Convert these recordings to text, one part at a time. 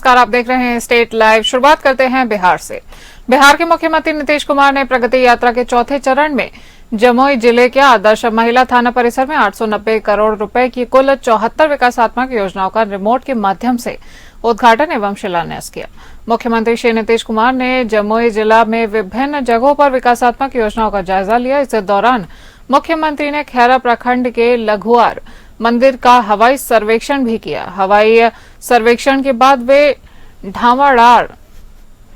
नमस्कार, आप देख रहे हैं स्टेट लाइव। शुरुआत करते हैं बिहार से। बिहार के मुख्यमंत्री नीतीश कुमार ने प्रगति यात्रा के चौथे चरण में जमुई जिले के आदर्श महिला थाना परिसर में 890 करोड़ रुपए की कुल 74 विकासात्मक योजनाओं का रिमोट के माध्यम से उद्घाटन एवं शिलान्यास किया। मुख्यमंत्री श्री नीतीश कुमार ने जमुई जिला में विभिन्न जगहों पर विकासात्मक योजनाओं का जायजा लिया। इस दौरान मुख्यमंत्री ने खैरा प्रखंड के लघुआर मंदिर का हवाई सर्वेक्षण भी किया। हवाई सर्वेक्षण के बाद वे ढांवाड़ार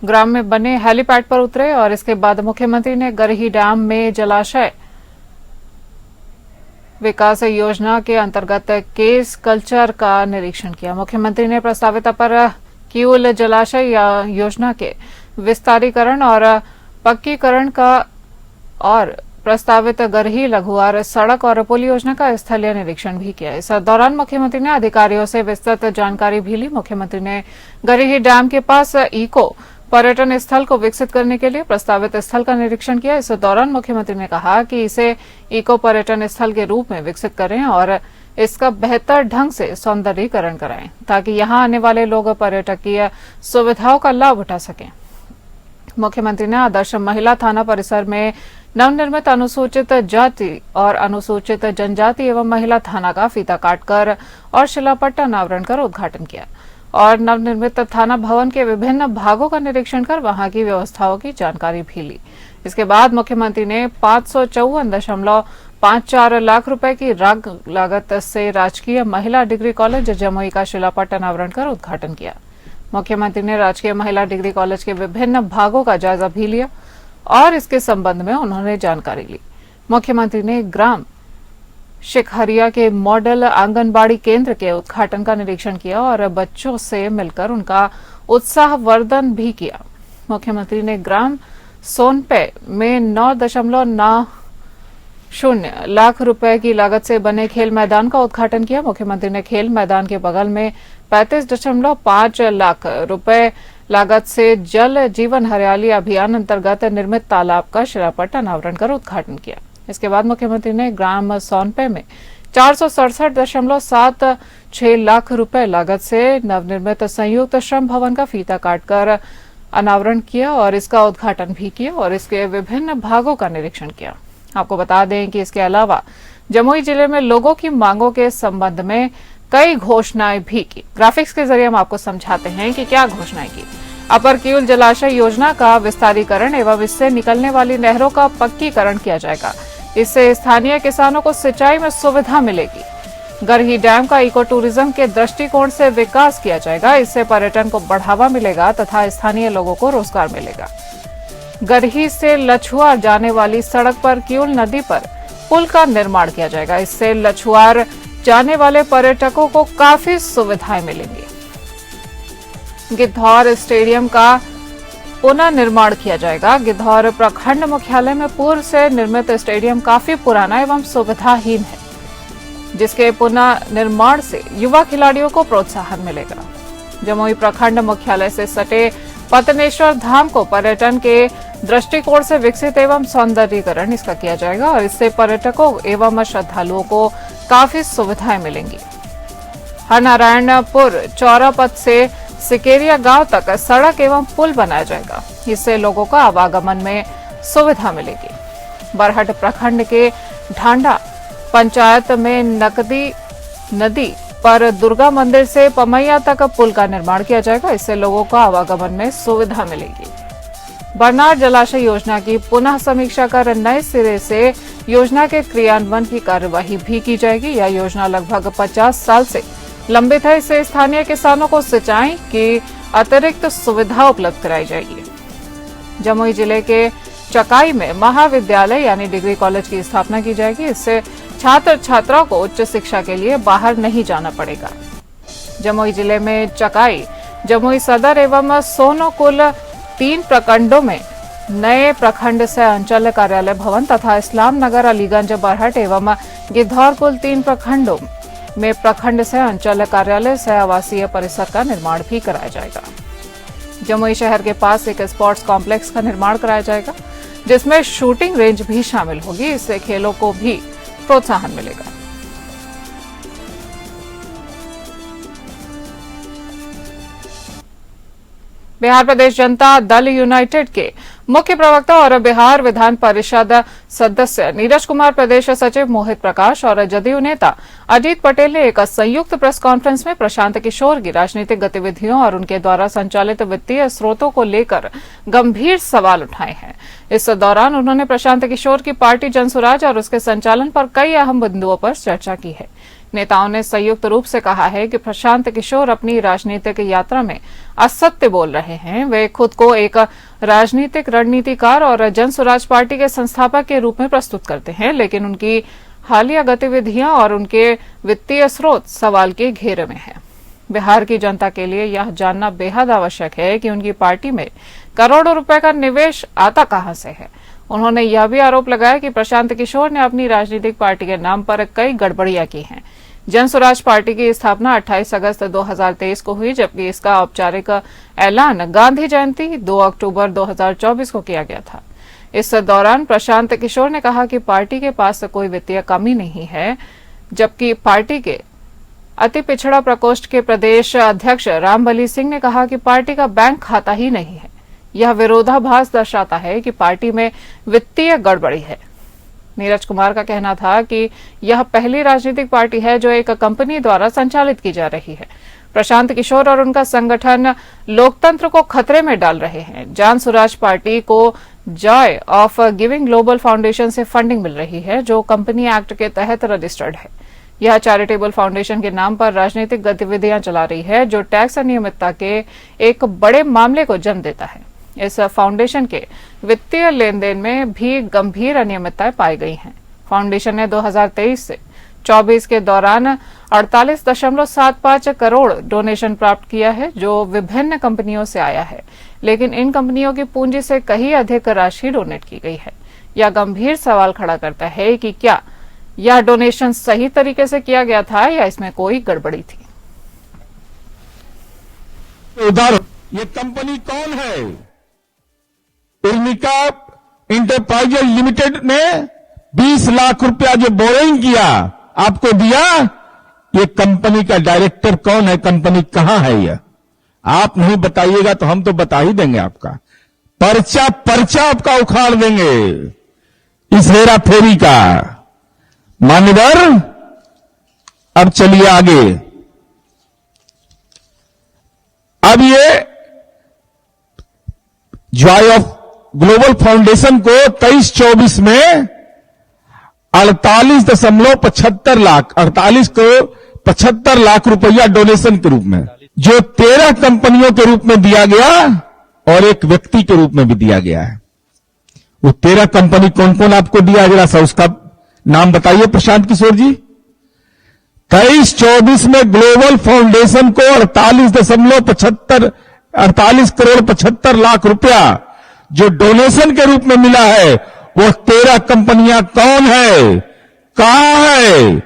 ग्राम में बने हेलीपैड पर उतरे और इसके बाद मुख्यमंत्री ने गरही डैम में जलाशय विकास योजना के अंतर्गत केस कल्चर का निरीक्षण किया। मुख्यमंत्री ने प्रस्तावित अपर किऊल जलाशय योजना के विस्तारीकरण और पक्कीकरण का और प्रस्तावित गरही लघुआर सड़क और पुल योजना का स्थलीय निरीक्षण भी किया। इस दौरान मुख्यमंत्री ने अधिकारियों से विस्तृत जानकारी भी ली। मुख्यमंत्री ने गरही डैम के पास इको पर्यटन स्थल को विकसित करने के लिए प्रस्तावित स्थल का निरीक्षण किया। इस दौरान मुख्यमंत्री ने कहा कि इसे इको पर्यटन स्थल के रूप में विकसित करें और इसका बेहतर ढंग से सौंदर्यीकरण कराएं ताकि यहां आने वाले लोग पर्यटकीय सुविधाओं का लाभ उठा सकें। मुख्यमंत्री ने आदर्श महिला थाना परिसर में नवनिर्मित अनुसूचित जाति और अनुसूचित जनजाति एवं महिला थाना का फीता काटकर और शिलापट्ट अनावरण कर उद्घाटन किया और नवनिर्मित थाना भवन के विभिन्न भागों का निरीक्षण कर वहां की व्यवस्थाओं की जानकारी भी ली। इसके बाद मुख्यमंत्री ने 554.54 लाख रुपए की लागत से राजकीय महिला डिग्री कॉलेज जमुई का शिलापट्ट अनावरण कर उद्घाटन किया। मुख्यमंत्री ने राजकीय महिला डिग्री कॉलेज के विभिन्न भागों का जायजा भी लिया और इसके संबंध में उन्होंने जानकारी ली। मुख्यमंत्री ने ग्राम शिखरिया के मॉडल आंगनबाड़ी केंद्र के उद्घाटन का निरीक्षण किया और बच्चों से मिलकर उनका उत्साहवर्धन भी किया। मुख्यमंत्री ने ग्राम सोनपे में 9.90 लाख रुपए की लागत से बने खेल मैदान का उद्घाटन किया। मुख्यमंत्री ने खेल मैदान के बगल में 35.5 लाख रुपए लागत से जल जीवन हरियाली अभियान अंतर्गत निर्मित तालाब का शिलापट्ट अनावरण कर उद्घाटन किया। इसके बाद मुख्यमंत्री ने ग्राम सोनपे में 467.76 लाख रुपए लागत से नवनिर्मित संयुक्त श्रम भवन का फीता काटकर अनावरण किया और इसका उद्घाटन भी किया और इसके विभिन्न भागों का निरीक्षण किया। आपको बता दें कि इसके अलावा जमुई जिले में लोगों की मांगों के संबंध में कई घोषणाएं भी की। ग्राफिक्स के जरिए हम आपको समझाते हैं कि क्या घोषणाएं की। अपर किऊल जलाशय योजना का विस्तारीकरण एवं इससे निकलने वाली नहरों का पक्कीकरण किया जाएगा। इससे स्थानीय किसानों को सिंचाई में सुविधा मिलेगी। गरही डैम का इको टूरिज्म के दृष्टिकोण से विकास किया जाएगा। इससे पर्यटन को बढ़ावा मिलेगा तथा स्थानीय लोगों को रोजगार मिलेगा। गरही से लछुआर जाने वाली सड़क पर किऊल नदी पर पुल का निर्माण किया जाएगा। इससे लछुआर जाने वाले पर्यटकों को काफी सुविधाएं मिलेंगी। गिद्धौर स्टेडियम का पुनः निर्माण किया जाएगा। गिद्धौर प्रखंड मुख्यालय में पूर्व से निर्मित स्टेडियम काफी पुराना एवं सुविधाहीन है, जिसके पुनः निर्माण से युवा खिलाड़ियों को प्रोत्साहन मिलेगा। जमुई प्रखंड मुख्यालय से सटे पतनेश्वर धाम को पर्यटन के दृष्टिकोण से विकसित एवं सौंदर्यीकरण इसका किया जाएगा और इससे पर्यटकों एवं श्रद्धालुओं को काफी सुविधाएं मिलेंगी। हरनारायणपुर चौरा पथ से सिकेरिया गांव तक सड़क एवं पुल बनाया जाएगा। इससे लोगों का आवागमन में सुविधा मिलेगी। बरहट प्रखंड के ढांडा पंचायत में नदी पर दुर्गा मंदिर से पमैया तक पुल का निर्माण किया जाएगा। इससे लोगों का आवागमन में सुविधा मिलेगी। बरनार जलाशय योजना की पुनः समीक्षा कर नए सिरे से योजना के क्रियान्वयन की कार्यवाही भी की जाएगी। यह योजना लगभग 50 साल से लंबित है। इससे स्थानीय किसानों को सिंचाई की अतिरिक्त सुविधा उपलब्ध कराई जाएगी। जमुई जिले के चकाई में महाविद्यालय यानी डिग्री कॉलेज की स्थापना की जाएगी। इससे छात्र छात्राओं को उच्च शिक्षा के लिए बाहर नहीं जाना पड़ेगा। जमुई जिले में चकाई, जमुई सदर एवं सोनोकुल 3 प्रखंडों में नए प्रखंड से अंचल कार्यालय भवन तथा इस्लाम नगर, अलीगंज, बरहट एवं गिद्धौर कुल 3 प्रखंडों में प्रखंड से अंचल कार्यालय से आवासीय परिसर का निर्माण भी कराया जाएगा। जमुई शहर के पास एक स्पोर्ट्स कॉम्प्लेक्स का निर्माण कराया जाएगा, जिसमें शूटिंग रेंज भी शामिल होगी। इससे खेलों को भी प्रोत्साहन मिलेगा। बिहार प्रदेश जनता दल यूनाइटेड के मुख्य प्रवक्ता और बिहार विधान परिषद सदस्य नीरज कुमार, प्रदेश सचिव मोहित प्रकाश और जदयू नेता अजीत पटेल ने एक संयुक्त प्रेस कॉन्फ्रेंस में प्रशांत किशोर की राजनीतिक गतिविधियों और उनके द्वारा संचालित वित्तीय स्रोतों को लेकर गंभीर सवाल उठाए हैं। इस दौरान उन्होंने प्रशांत किशोर की पार्टी जनसुराज और उसके संचालन पर कई अहम बिंदुओं पर चर्चा की है। नेताओं ने संयुक्त रूप से कहा है कि प्रशांत किशोर अपनी राजनीतिक यात्रा में असत्य बोल रहे हैं। वे खुद को एक राजनीतिक रणनीतिकार और जनसुराज पार्टी के संस्थापक के रूप में प्रस्तुत करते हैं, लेकिन उनकी हालिया गतिविधियां और उनके वित्तीय स्रोत सवाल के घेरे में हैं। बिहार की जनता के लिए यह जानना बेहद आवश्यक है कि उनकी पार्टी में करोड़ों रुपए का निवेश आता कहां से है। उन्होंने यह भी आरोप लगाया कि प्रशांत किशोर ने अपनी राजनीतिक पार्टी के नाम पर कई गड़बड़ियां की हैं। जनसुराज पार्टी की स्थापना 28 अगस्त 2023 को हुई, जबकि इसका औपचारिक ऐलान गांधी जयंती 2 अक्टूबर 2024 को किया गया था। इस दौरान प्रशांत किशोर ने कहा कि पार्टी के पास कोई वित्तीय कमी नहीं है, जबकि पार्टी के अति पिछड़ा प्रकोष्ठ के प्रदेश अध्यक्ष रामबली सिंह ने कहा कि पार्टी का बैंक खाता ही नहीं है। यह विरोधाभास दर्शाता है कि पार्टी में वित्तीय गड़बड़ी है। नीरज कुमार का कहना था कि यह पहली राजनीतिक पार्टी है जो एक कंपनी द्वारा संचालित की जा रही है। प्रशांत किशोर और उनका संगठन लोकतंत्र को खतरे में डाल रहे हैं। जनसुराज पार्टी को Joy of giving global foundation से फंडिंग मिल रही है, जो कंपनी एक्ट के तहत रजिस्टर्ड है। यह चैरिटेबल फाउंडेशन के नाम पर राजनीतिक गतिविधियां चला रही है, जो टैक्स अनियमितता के एक बड़े मामले को जन्म देता है। इस फाउंडेशन के वित्तीय लेन देन में भी गंभीर अनियमितताएं पाई गई हैं। फाउंडेशन ने 2023 से 24 के दौरान 48.75 करोड़ डोनेशन प्राप्त किया है, जो विभिन्न कंपनियों से आया है, लेकिन इन कंपनियों की पूंजी से कहीं अधिक राशि डोनेट की गई है। यह गंभीर सवाल खड़ा करता है कि क्या यह डोनेशन सही तरीके से किया गया था या इसमें कोई गड़बड़ी थी। उधर ये कंपनी कौन है? उर्मिका इंटरप्राइजेज लिमिटेड ने 20 लाख रुपया जो बोरिंग किया आपको दिया, ये कंपनी का डायरेक्टर कौन है? कंपनी कहां है? यह आप नहीं बताइएगा तो हम तो बता ही देंगे। आपका पर्चा आपका उखाड़ देंगे इस हेरा फेरी का। मान्यवर, अब चलिए आगे। अब ये जॉय ऑफ ग्लोबल फाउंडेशन को 23-24 में 48.75 लाख 48 लाख रुपया डोनेशन के रूप में, जो 13 कंपनियों के रूप में दिया गया और एक व्यक्ति के रूप में भी दिया गया है। वो 13 कंपनी कौन कौन आपको दिया, जरा सा उसका नाम बताइए प्रशांत किशोर जी। 23-24 में ग्लोबल फाउंडेशन को 48 करोड़ 75 लाख रुपया जो डोनेशन के रूप में मिला है, वो 13 कंपनियां कौन है, कहां है,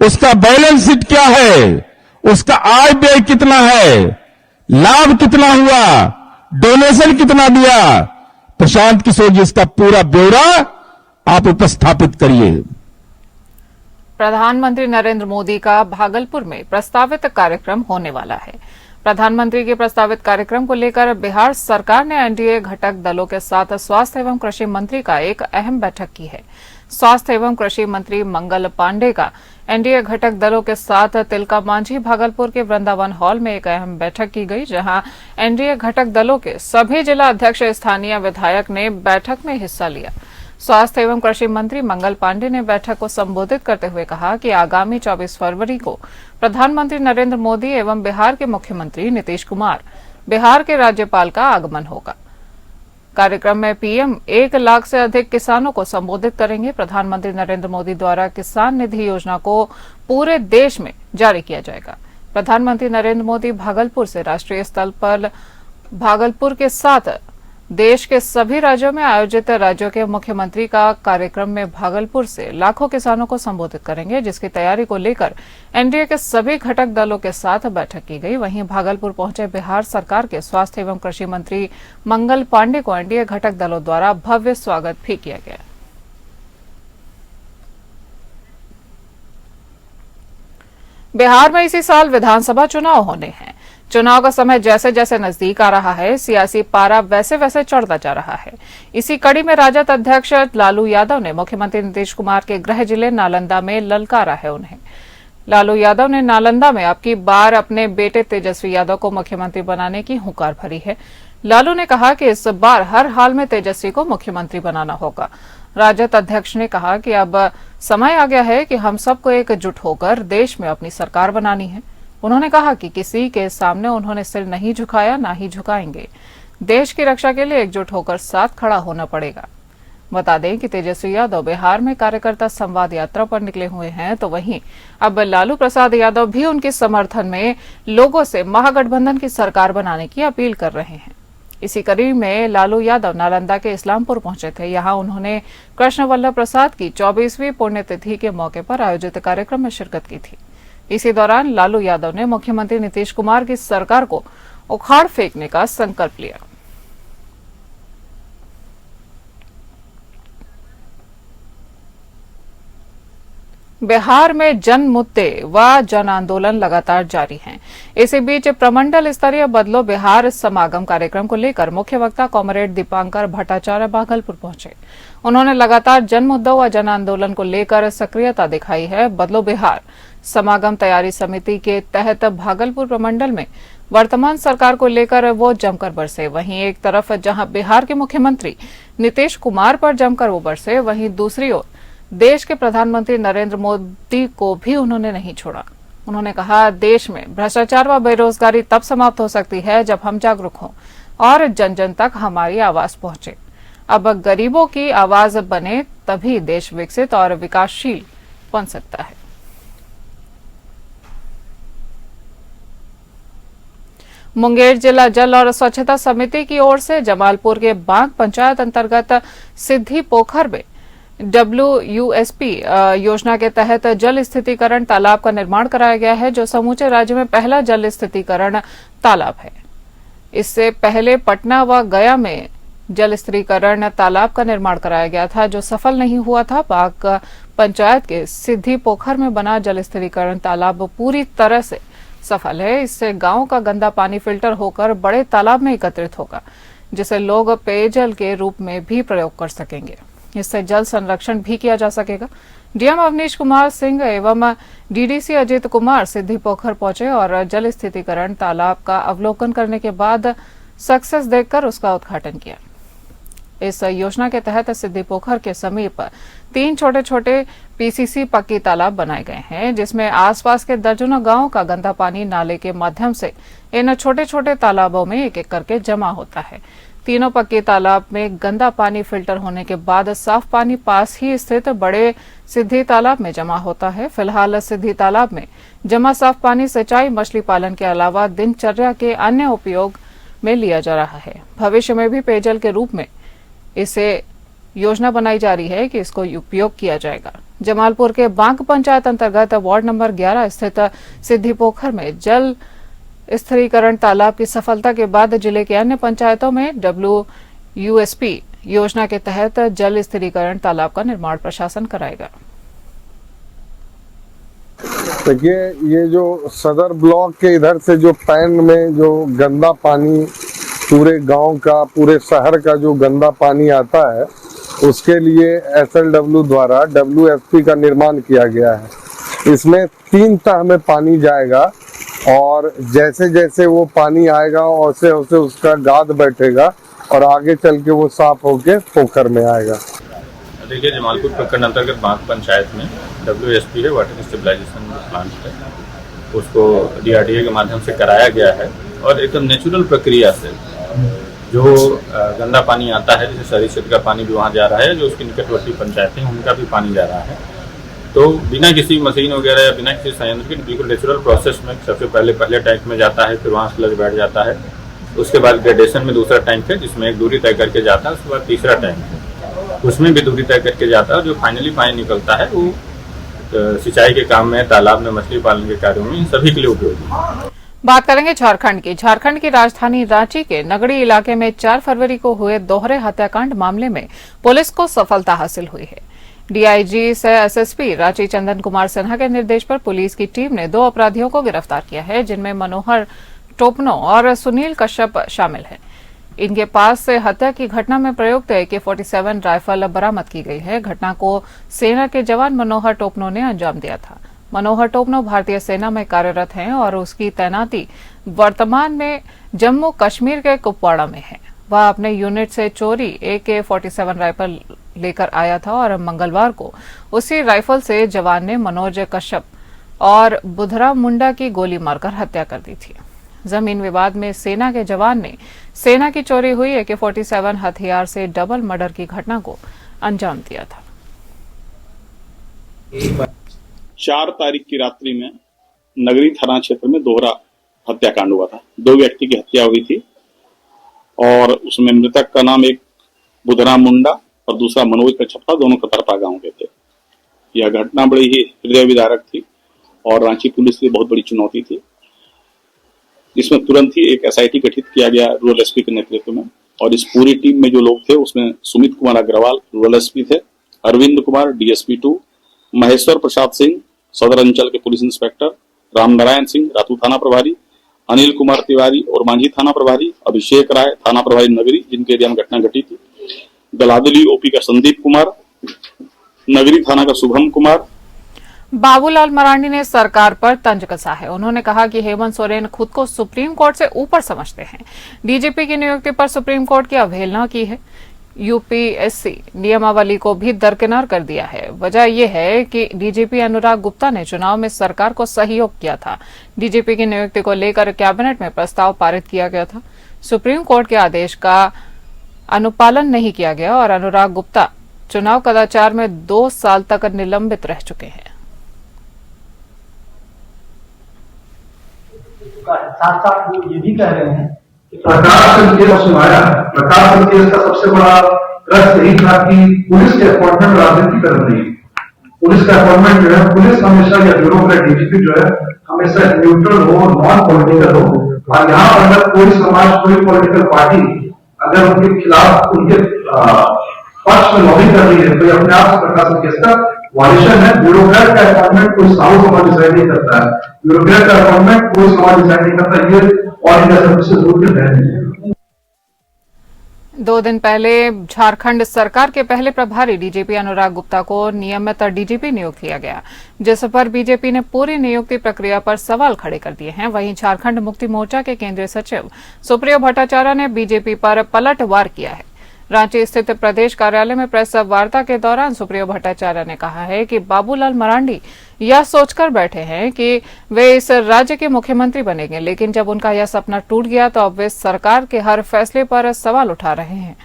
उसका बैलेंस शीट क्या है, उसका आय व्यय कितना है, लाभ कितना हुआ, डोनेशन कितना दिया। प्रशांत किशोर जी, इसका पूरा ब्यौरा आप उपस्थापित करिए। प्रधानमंत्री नरेंद्र मोदी का भागलपुर में प्रस्तावित कार्यक्रम होने वाला है। प्रधानमंत्री के प्रस्तावित कार्यक्रम को लेकर बिहार सरकार ने एनडीए घटक दलों के साथ स्वास्थ्य एवं कृषि मंत्री का एक अहम बैठक की है। स्वास्थ्य एवं कृषि मंत्री मंगल पांडे का एनडीए घटक दलों के साथ तिलका मांझी भागलपुर के वृंदावन हॉल में एक अहम बैठक की गई, जहां एनडीए घटक दलों के सभी जिला अध्यक्ष, स्थानीय विधायक ने बैठक में हिस्सा लिया। स्वास्थ्य एवं कृषि मंत्री मंगल पांडे ने बैठक को संबोधित करते हुए कहा कि आगामी 24 फरवरी को प्रधानमंत्री नरेंद्र मोदी एवं बिहार के मुख्यमंत्री नीतीश कुमार, बिहार के राज्यपाल का आगमन होगा। कार्यक्रम में पीएम 1 लाख से अधिक किसानों को संबोधित करेंगे। प्रधानमंत्री नरेंद्र मोदी द्वारा किसान निधि योजना को पूरे देश में जारी किया जाएगा। प्रधानमंत्री नरेंद्र मोदी भागलपुर से राष्ट्रीय स्तर पर भागलपुर के साथ देश के सभी राज्यों में आयोजित राज्यों के मुख्यमंत्री का कार्यक्रम में भागलपुर से लाखों किसानों को संबोधित करेंगे, जिसकी तैयारी को लेकर एनडीए के सभी घटक दलों के साथ बैठक की गई। वहीं भागलपुर पहुंचे बिहार सरकार के स्वास्थ्य एवं कृषि मंत्री मंगल पांडे को एनडीए घटक दलों द्वारा भव्य स्वागत भी किया गया। बिहार में इसी साल विधानसभा चुनाव होने हैं। चुनाव का समय जैसे जैसे नजदीक आ रहा है, सियासी पारा वैसे वैसे चढ़ता जा रहा है। इसी कड़ी में राजद अध्यक्ष लालू यादव ने मुख्यमंत्री नीतीश कुमार के गृह जिले नालंदा में ललकारा है उन्हें। लालू यादव ने नालंदा में अब की बार अपने बेटे तेजस्वी यादव को मुख्यमंत्री बनाने की हुंकार भरी है। लालू ने कहा कि इस बार हर हाल में तेजस्वी को मुख्यमंत्री बनाना होगा। राजद अध्यक्ष ने कहा कि अब समय आ गया है कि हम सबको एकजुट होकर देश में अपनी सरकार बनानी है। उन्होंने कहा कि किसी के सामने उन्होंने सिर नहीं झुकाया, ना ही झुकाएंगे। देश की रक्षा के लिए एकजुट होकर साथ खड़ा होना पड़ेगा। बता दें कि तेजस्वी यादव बिहार में कार्यकर्ता संवाद यात्रा पर निकले हुए हैं, तो वहीं अब लालू प्रसाद यादव भी उनके समर्थन में लोगों से महागठबंधन की सरकार बनाने की अपील कर रहे हैं। इसी कड़ी में लालू यादव नालंदा के इस्लामपुर पहुंचे थे। यहां उन्होंने कृष्ण वल्लभ प्रसाद की 24वीं पुण्यतिथि के मौके पर आयोजित कार्यक्रम में शिरकत की थी। इसी दौरान लालू यादव ने मुख्यमंत्री नीतीश कुमार की सरकार को उखाड़ फेंकने का संकल्प लिया। बिहार में जन मुद्दे व जन आंदोलन लगातार जारी हैं। इसी बीच प्रमंडल स्तरीय बदलो बिहार समागम कार्यक्रम को लेकर मुख्य वक्ता कॉमरेड दीपांकर भट्टाचार्य भागलपुर पहुंचे। उन्होंने लगातार जन मुद्दों व जन आंदोलन को लेकर सक्रियता दिखाई है। बदलो बिहार समागम तैयारी समिति के तहत भागलपुर प्रमंडल में वर्तमान सरकार को लेकर वो जमकर बरसे। वहीं एक तरफ जहां बिहार के मुख्यमंत्री नीतीश कुमार पर जमकर वो बरसे, वहीं दूसरी ओर देश के प्रधानमंत्री नरेंद्र मोदी को भी उन्होंने नहीं छोड़ा। उन्होंने कहा, देश में भ्रष्टाचार व बेरोजगारी तब समाप्त हो सकती है जब हम जागरूक हों और जन जन तक हमारी आवाज पहुंचे। अब गरीबों की आवाज बने तभी देश विकसित और विकासशील बन सकता है। मुंगेर जिला जल और स्वच्छता समिति की ओर से जमालपुर के बांक पंचायत अंतर्गत सिद्धि पोखर में WUSP योजना के तहत जल स्थितीकरण तालाब का निर्माण कराया गया है, जो समूचे राज्य में पहला जल स्थितीकरण तालाब है। इससे पहले पटना व गया में जल स्थिरीकरण तालाब का निर्माण कराया गया था, जो सफल नहीं हुआ था। बांक पंचायत के सिद्धि पोखर में बना जल स्थिरीकरण तालाब पूरी तरह से सफल है। इससे गांव का गंदा पानी फिल्टर होकर बड़े तालाब में एकत्रित होगा, जिसे लोग पेयजल के रूप में भी प्रयोग कर सकेंगे। इससे जल संरक्षण भी किया जा सकेगा। डीएम अवनीश कुमार सिंह एवं डीडीसी अजित कुमार सिद्धि पोखर पहुंचे और जल स्थितीकरण तालाब का अवलोकन करने के बाद सक्सेस देखकर उसका उद्घाटन किया। इस योजना के तहत सिद्धि पोखर के समीप 3 छोटे छोटे पीसीसी पक्की तालाब बनाए गए हैं, जिसमें आसपास के दर्जनों गांवों का गंदा पानी नाले के माध्यम से इन छोटे छोटे तालाबों में एक एक करके जमा होता है। तीनों पक्के तालाब में गंदा पानी फिल्टर होने के बाद साफ पानी पास ही स्थित बड़े सिद्धि तालाब में जमा होता है। फिलहाल सिद्धि तालाब में जमा साफ पानी सिंचाई, मछली पालन के अलावा दिनचर्या के अन्य उपयोग में लिया जा रहा है। भविष्य में भी पेयजल के रूप में इसे योजना बनाई जा रही है कि इसको उपयोग किया जाएगा। जमालपुर के बांक पंचायत अंतर्गत वार्ड नंबर 11 स्थित सिद्धि पोखर में जल स्थिरीकरण तालाब की सफलता के बाद जिले के अन्य पंचायतों में WUSP योजना के तहत जल स्थिरीकरण तालाब का निर्माण प्रशासन कराएगा। देखिए, ये जो सदर ब्लॉक के इधर से जो पैन में जो गंदा पानी पूरे गांव का, पूरे शहर का जो गंदा पानी आता है, उसके लिए SLW द्वारा WSP का निर्माण किया गया है। इसमें 3 तह में पानी जाएगा और जैसे जैसे वो पानी आएगा वैसे वैसे उसका गाद बैठेगा और आगे चल के वो साफ होके पोखर में आएगा। देखिए, जमालपुर प्रखंड अंतर्गत बांक पंचायत में WSP है, वाटर स्टेबलाइजेशन प्लांट है, उसको DRDA के माध्यम से कराया गया है और एकदम नेचुरल प्रक्रिया से जो गंदा पानी आता है, जैसे शहरी क्षेत्र का पानी भी वहाँ जा रहा है, जो उसकी निकटवर्ती पंचायतें हैं उनका भी पानी जा रहा है, तो बिना किसी मशीन वगैरह या बिना किसी संयंत्र के बिल्कुल नेचुरल प्रोसेस में सबसे पहले टैंक में जाता है, फिर वहाँ स्लज बैठ जाता है। उसके बाद ग्रेडेशन में दूसरा टैंक है जिसमें एक दूरी तय करके जाता है, उसके बाद तीसरा टैंक है, उसमें भी दूरी तय करके जाता है। जो फाइनली पानी निकलता है वो सिंचाई के काम में, तालाब में, मछली पालन के कार्यों में, इन सभी के लिए उपयोगी है। बात करेंगे झारखंड की। झारखंड की राजधानी रांची के नगड़ी इलाके में 4 फरवरी को हुए दोहरे हत्याकांड मामले में पुलिस को सफलता हासिल हुई है। डीआईजी सह एसएसपी रांची चंदन कुमार सिन्हा के निर्देश पर पुलिस की टीम ने 2 अपराधियों को गिरफ्तार किया है, जिनमें मनोहर टोपनो और सुनील कश्यप शामिल हैं। इनके पास से हत्या की घटना में प्रयुक्त AK-47 राइफल बरामद की गई है। घटना को सेना के जवान मनोहर टोपनो ने अंजाम दिया था। मनोहर टोपनो भारतीय सेना में कार्यरत हैं और उसकी तैनाती वर्तमान में जम्मू कश्मीर के कुपवाड़ा में है। वह अपने यूनिट से चोरी AK-47 राइफल लेकर आया था और मंगलवार को उसी राइफल से जवान ने मनोज कश्यप और बुधरा मुंडा की गोली मारकर हत्या कर दी थी। जमीन विवाद में सेना के जवान ने सेना की चोरी हुई AK-47 हथियार से डबल मर्डर की घटना को अंजाम दिया था। 4 तारीख की रात्रि में नगरी थाना क्षेत्र में दोहरा हत्याकांड हुआ था। 2 व्यक्ति की हत्या हुई थी और उसमें मृतक का नाम एक बुधराम मुंडा और दूसरा मनोज कश्यप था। दोनों कतरपा गांव के थे। यह घटना बड़ी ही हृदय विदारक थी और रांची पुलिस की बहुत बड़ी चुनौती थी। इसमें तुरंत ही एक SIT गठित किया गया रूरल SP के नेतृत्व में और इस पूरी टीम में जो लोग थे उसमें सुमित कुमार अग्रवाल रूरल SP थे, अरविंद कुमार DSP 2, महेश्वर प्रसाद सिंह सदर अंचल के पुलिस इंस्पेक्टर, रामनारायण सिंह रातू थाना प्रभारी, अनिल कुमार तिवारी और मांझी थाना प्रभारी, अभिषेक राय थाना प्रभारी नगरी जिनके एरिया में घटना घटी थी, दलादली OP का संदीप कुमार, नगरी थाना का शुभम कुमार। बाबूलाल मरांडी ने सरकार पर तंज कसा है। उन्होंने कहा कि हेमंत सोरेन खुद को सुप्रीम कोर्ट से ऊपर समझते हैं। DGP की नियुक्ति पर सुप्रीम कोर्ट की अवहेलना की है। UPSC नियमावली को भी दरकिनार कर दिया है। वजह यह है कि DGP अनुराग गुप्ता ने चुनाव में सरकार को सहयोग किया था। DGP की नियुक्ति को लेकर कैबिनेट में प्रस्ताव पारित किया गया था। सुप्रीम कोर्ट के आदेश का अनुपालन नहीं किया गया और अनुराग गुप्ता चुनाव कदाचार में 2 साल तक निलंबित रह चुके हैं। साथ साथ वो ये भी कह रहे हैं कि प्रकाश सिंह केस सुनाया। प्रकाश सिंह केस का सबसे बड़ा रस यही था कि पुलिस के अपॉइंटमेंट राजनीतिकरण नहीं। पुलिस का अपॉइंटमेंट जो है, पुलिस हमेशा या ब्यूरोक्रेट DGP जो है हमेशा न्यूट्रल हो, नॉन पॉलिटिकल हो। और यहाँ पर अगर कोई समाज, कोई पॉलिटिकल पार्टी अगर उनके खिलाफ, उनके पक्ष में लॉबिंग कर रही है तो अपने आप से प्रकाश सिंह केस का वायलेशन है। ब्यूरोक्रेट का अपॉइंटमेंट कोई साहू समाज डिसाइड नहीं करता है। ब्यूरोक्रेट का अपॉइंटमेंट कोई समाज डिसाइड नहीं करता। ये और इंडिया सर्विस से दूर के है। 2 दिन पहले झारखंड सरकार के पहले प्रभारी DGP अनुराग गुप्ता को नियमित DGP नियुक्त किया गया, जिस पर बीजेपी ने पूरी नियुक्ति प्रक्रिया पर सवाल खड़े कर दिए हैं। वहीं झारखंड मुक्ति मोर्चा के केंद्रीय सचिव सुप्रियो भट्टाचार्य ने बीजेपी पर पलटवार किया है। रांची स्थित प्रदेश कार्यालय में प्रेस वार्ता के दौरान सुप्रियो भट्टाचार्य ने कहा है कि बाबूलाल मरांडी यह सोचकर बैठे हैं कि वे इस राज्य के मुख्यमंत्री बनेंगे, लेकिन जब उनका यह सपना टूट गया तो अब वे सरकार के हर फैसले पर सवाल उठा रहे हैं।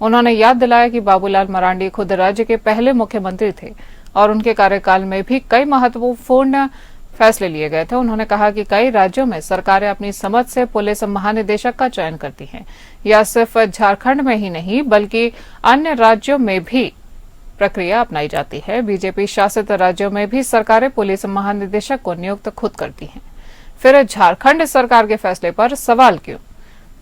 उन्होंने याद दिलाया कि बाबूलाल मरांडी खुद राज्य के पहले मुख्यमंत्री थे और उनके कार्यकाल में भी कई महत्वपूर्ण फैसले लिए गए थे। उन्होंने कहा कि कई राज्यों में सरकारें अपनी समझ से पुलिस महानिदेशक का चयन करती हैं। यह सिर्फ झारखंड में ही नहीं बल्कि अन्य राज्यों में भी प्रक्रिया अपनाई जाती है। बीजेपी शासित राज्यों में भी सरकारें पुलिस महानिदेशक को नियुक्त खुद करती हैं। फिर झारखंड सरकार के फैसले पर सवाल क्यों?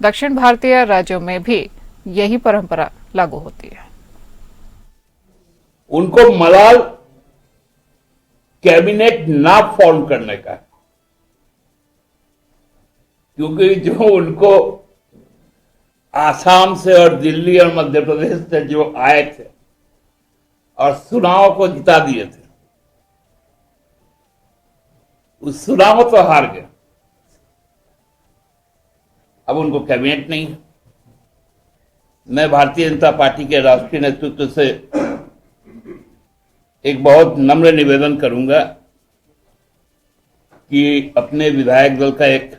दक्षिण भारतीय राज्यों में भी यही परंपरा लागू होती है। उनको मलाल कैबिनेट ना फॉर्म करने का है, क्योंकि जो उनको आसाम से और दिल्ली और मध्य प्रदेश से जो आए थे और चुनाव को जिता दिए थे, उस चुनाव तो हार गए। अब उनको कैबिनेट नहीं है। मैं भारतीय जनता पार्टी के राष्ट्रीय नेतृत्व से एक बहुत नम्र निवेदन करूंगा कि अपने विधायक दल का एक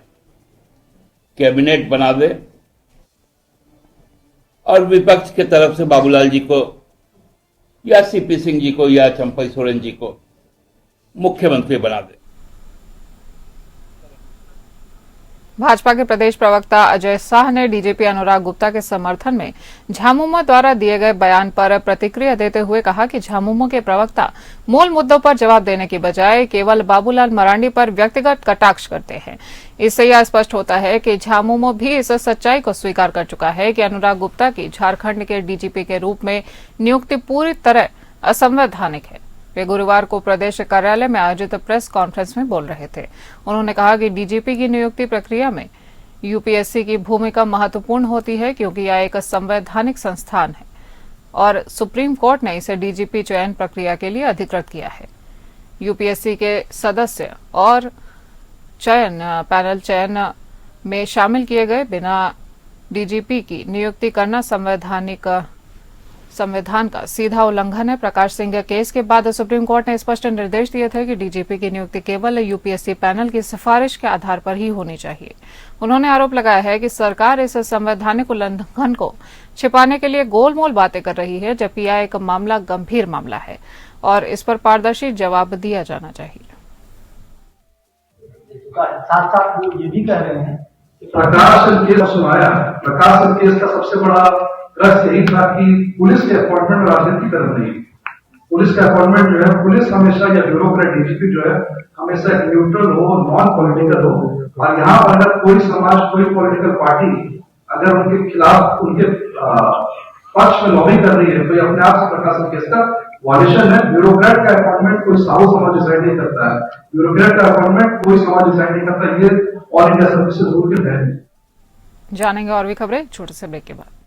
कैबिनेट बना दे और विपक्ष के तरफ से बाबूलाल जी को या CP सिंह जी को या चंपई सोरेन जी को मुख्यमंत्री बना दे। भाजपा के प्रदेश प्रवक्ता अजय शाह ने DGP अनुराग गुप्ता के समर्थन में झामुमो द्वारा दिए गए बयान पर प्रतिक्रिया देते हुए कहा कि झामुमो के प्रवक्ता मूल मुद्दों पर जवाब देने की बजाय केवल बाबूलाल मरांडी पर व्यक्तिगत कटाक्ष करते हैं। इससे यह स्पष्ट होता है कि झामुमो भी इस सच्चाई को स्वीकार कर चुका है कि अनुराग गुप्ता की झारखंड के DGP के रूप में नियुक्ति पूरी तरह असंवैधानिक है। वे गुरुवार को प्रदेश कार्यालय में आयोजित प्रेस कॉन्फ्रेंस में बोल रहे थे। उन्होंने कहा कि DGP की नियुक्ति प्रक्रिया में यूपीएससी की भूमिका महत्वपूर्ण होती है क्योंकि यह एक संवैधानिक संस्थान है और सुप्रीम कोर्ट ने इसे डीजीपी चयन प्रक्रिया के लिए अधिकृत किया है। यूपीएससी के सदस्य और पैनल चयन में शामिल किए गए बिना डीजीपी की नियुक्ति करना संविधान का सीधा उल्लंघन है। प्रकाश सिंह के केस के बाद सुप्रीम कोर्ट ने स्पष्ट निर्देश दिए थे कि डीजीपी की नियुक्ति केवल यूपीएससी पैनल की सिफारिश के आधार पर ही होनी चाहिए। उन्होंने आरोप लगाया है कि सरकार इस संवैधानिक उल्लंघन को छिपाने के लिए गोलमोल बातें कर रही है, जबकि यह एक गंभीर मामला है और इस पर पारदर्शी जवाब दिया जाना चाहिए। साथ साथ वो ये भी कह रहे हैं कि प्रकाश सिंह केस सुनाया, प्रकाश सिंह केस का सबसे बड़ा रस यही था कि पुलिस के अपॉइंटमेंट में राजनीतिकरण नहीं। पुलिस का अपॉइंटमेंट जो है, पुलिस हमेशा या ब्यूरोक्रेट डीजीपी जो है हमेशा न्यूट्रल हो, नॉन पॉलिटिकल हो। और यहाँ पर अगर कोई समाज, कोई पॉलिटिकल पार्टी अगर उनके खिलाफ, उनके पक्ष में लॉबिंग कर रही है तो ये अपने आप से प्रकाश सिंह केस का वायलेशन है। ब्यूरोक्रेट का अपॉइंटमेंट कोई साहू समाज डिसाइड नहीं करता है, ब्यूरोक्रेट का अपॉइंटमेंट कोई समाज डिसाइड नहीं करता। ये ऑल इंडिया सर्विसेज रूल के तहत। जानेंगे और भी खबरें छोटे से ब्रेक के बाद।